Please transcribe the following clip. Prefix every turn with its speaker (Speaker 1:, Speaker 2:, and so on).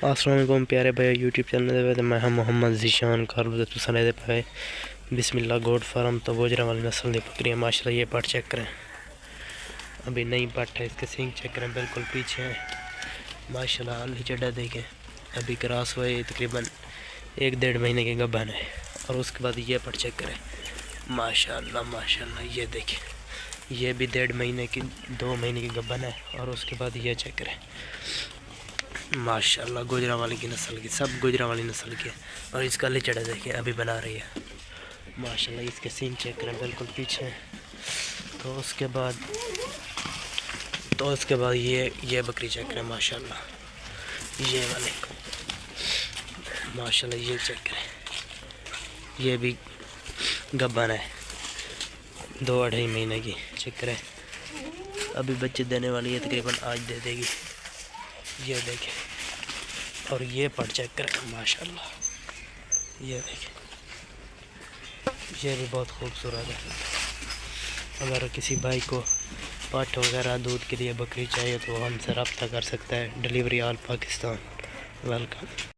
Speaker 1: السلام علیکم پیارے بھائی یوٹیوب چینل دے میں ہم محمد ذیشان کارو تو سنے دے پے بسم اللہ گوڈ فارم تو گوجرا والی نسل دی بکریاں ماشاءاللہ یہ پٹ چیک کریں ابھی نئی پٹ ہے اس کے سینگ چیک کریں بالکل پیچھے ہے ماشاءاللہ علی چڑھا دیکھیں ابھی کراس ہوئے تقریباً 1-1.5 مہینے کے گبن ہے اور اس کے بعد یہ پٹ چیک کریں ماشاءاللہ یہ دیکھیں یہ بھی 1.5 مہینے کی 2 مہینے کی گبن ہے اور اس کے بعد یہ چیک کریں ماشاءاللہ گوجرا والی کی نسل کی سب گوجرا والی نسل کی اور اس کا لچڑا دیکھیں ابھی بنا رہی ہے ماشاءاللہ اس کے سینگ چیک کریں بالکل پیچھے تو اس کے بعد یہ بکری چیک کریں ماشاءاللہ یہ والے ماشاءاللہ یہ چیک کریں یہ بھی گبن ہے 2-2.5 مہینے کی چیک کریں ابھی بچے دینے والی ہے تقریباً آج دے دے گی یہ دیکھیں اور یہ پٹ چیک کریں ماشاءاللہ یہ دیکھیں یہ بھی بہت خوبصورت ہے اگر کسی بھائی کو پٹ وغیرہ دودھ کے لیے بکری چاہیے تو ہم سے رابطہ کر سکتا ہے ڈیلیوری آل پاکستان ویلکم